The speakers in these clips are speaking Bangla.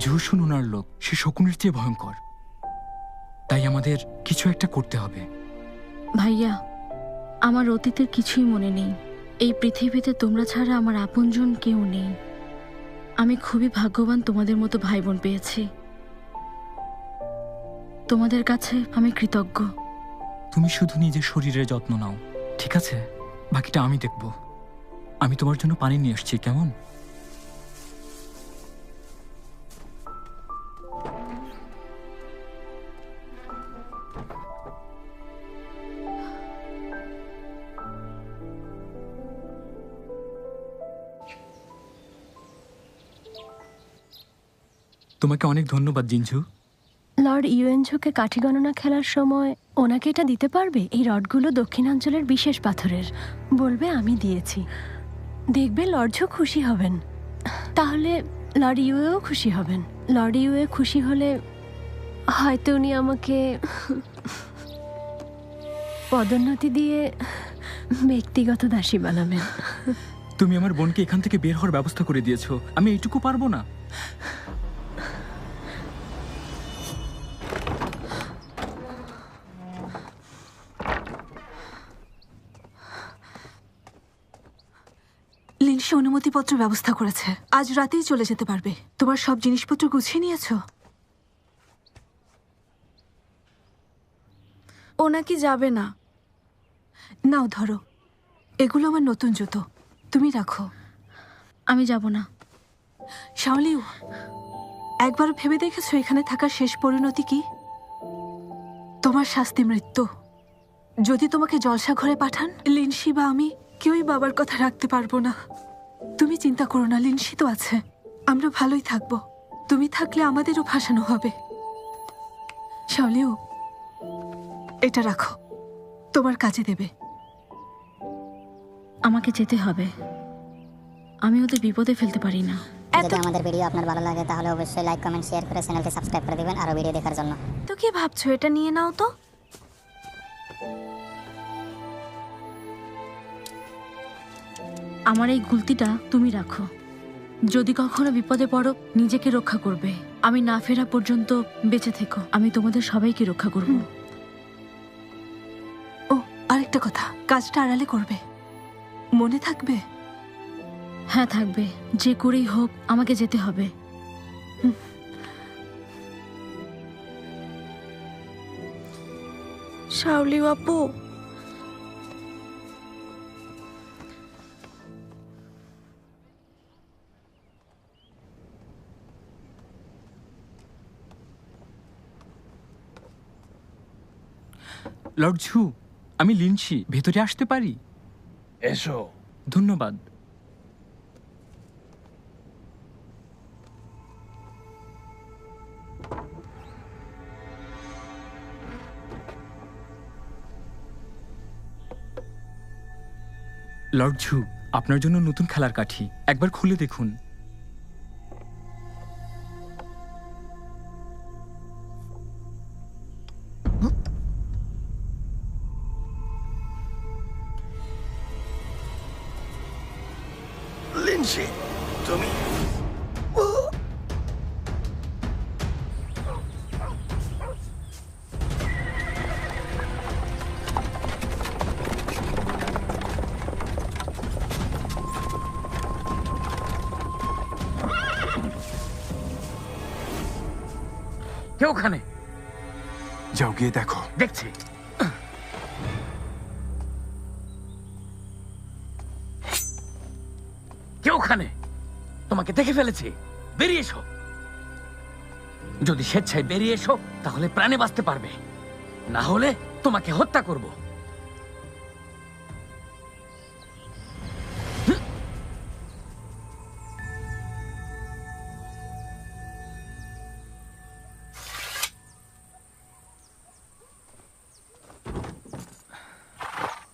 জুসুন ওনার লোক, সে শকুনের চেয়ে ভয়ঙ্কর। তাই আমাদের কিছু একটা করতে হবে। ভাইয়া, আমার অতীতের কিছুই মনে নেই। এই পৃথিবীতে তোমরা ছাড়া আমার আপনজন কেউ নেই। আমি খুবই ভাগ্যবান তোমাদের মতো ভাই বোন পেয়েছি। তোমাদের কাছে আমি কৃতজ্ঞ। তুমি শুধু নিজের শরীরের যত্ন নাও, ঠিক আছে? বাকিটা আমি দেখব। আমি তোমার জন্য পানি নিয়ে আসছি, কেমন? তোমাকে অনেক ধন্যবাদ জিঞ্জু। লর্ড ইউএনঝোকে কাঠি গণনা খেলার সময় ওনাকে এটা দিতে পারবে? এই রডগুলো দক্ষিণাঞ্চলের বিশেষ পাথরের। বলবে আমি দিয়েছি। দেখবে লর্ড ঝো খুশি হবেন। তাহলে লর্ড ইউএও খুশি হবেন। লর্ড ইউএ খুশি হলে হয়তো উনি আমাকে পদোন্নতি দিয়ে ব্যক্তিগত দাসী বানাবেন। তুমি আমার বোনকে এখান থেকে বের হওয়ার ব্যবস্থা করে দিয়েছো, আমি এইটুকু পারবো না? লিনসি অনুমতিপত্র ব্যবস্থা করেছে। আজ রাতেই চলে যেতে পারবে। তোমার সব জিনিসপত্র গুছিয়ে নিয়েছো? ও নাকি যাবে না। নাও ধরো, এগুলো আমার নতুন জুতো, তুমি রাখো। আমি যাব না। শাওলিউ, একবার ভেবে দেখেছো এখানে থাকার শেষ পরিণতি কি? তোমার শাস্তি মৃত্যু। যদি তোমাকে জলসা ঘরে পাঠান, লিনসি বা আমি কেউই বাবার কথা রাখতে পারবো না। তুমি চিন্তা করো না, লিনসি তো আছে, আমরা ভালোই থাকবো। তুমি থাকলে আমাদেরও ভাসানো হবে। শাওলিউ, এটা রাখো, তোমার কাজে দেবে। আমাকে যেতে হবে। আমি ওদের বিপদে ফেলতে পারি না। যদি আমাদের ভিডিও আপনার ভালো লাগে তাহলে অবশ্যই লাইক, কমেন্ট, শেয়ার করে চ্যানেলটি সাবস্ক্রাইব করে দিবেন আরো ভিডিও দেখার জন্য। তো কি ভাবছো, এটা নিয়ে নাও তো। আমার এই গুলতিটা তুমি রাখো। যদি কখনো বিপদে পড়ো, নিজেকে রক্ষা করবে। আমি না ফেরা পর্যন্ত বেঁচে থেকো, আমি তোমাদের সবাইকে রক্ষা করব। ও, আরেকটা কথা, কাজটা আড়ালে করবে, মনে থাকবে? হ্যাঁ থাকবে, যে করেই হোক আমাকে যেতে হবে। শাওলিউ আপু, লর্ড ঝু, আমি লিনসি, ভেতরে আসতে পারি? এসো। ধন্যবাদ। লর্ড ঝু, আপনার জন্য নতুন খেলার কাঠি, একবার খুলে দেখুন। লিনসি, তুমি কে ওখানে? যাও গিয়ে দেখো। দেখছি। কে ওখানে? তোমাকে দেখে ফেলেছি, বেরিয়ে এসো। যদি স্বেচ্ছায় বেরিয়ে এসো তাহলে প্রাণে বাঁচতে পারবে, না হলে তোমাকে হত্যা করব।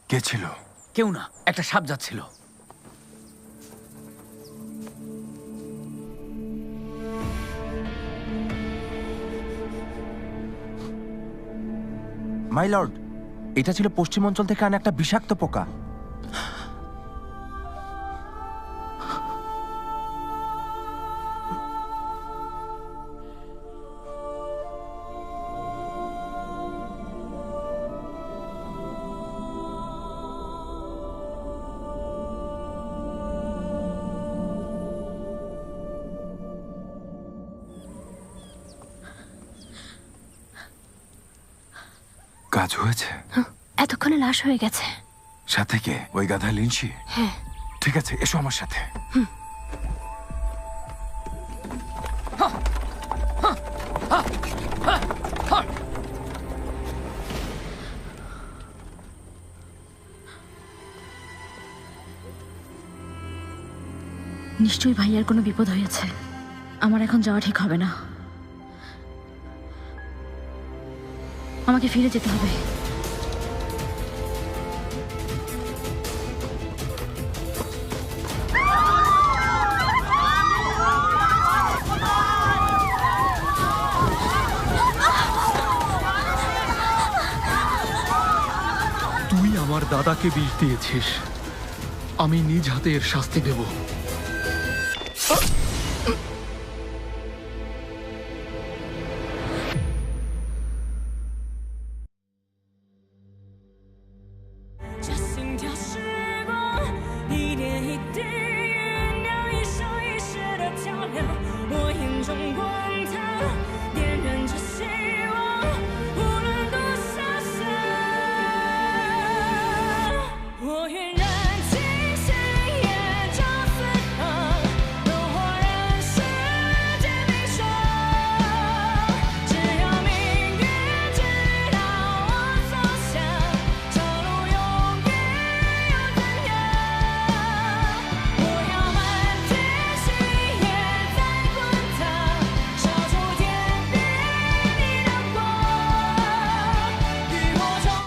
কে ছিল? কেউ না, একটা সাপ যাচ্ছিল। মাই লর্ড, এটা ছিল পশ্চিমাঞ্চল থেকে আনা একটা বিষাক্ত পোকা। কাজ হয়েছে? এতক্ষণে লাশ হয়ে গেছে। সাথে কে? ওই গাধা লিনসি? হ্যাঁ। ঠিক আছে, এসো আমার সাথে। নিশ্চয়ই ভাইয়ার কোনো বিপদ হয়েছে। আমার এখন যাওয়া ঠিক হবে না। আমাকে ফিরে যেতে হবে। তুই আমার দাদাকে বিষ দিয়েছিস, আমি নিজ হাতে এর শাস্তি দেব।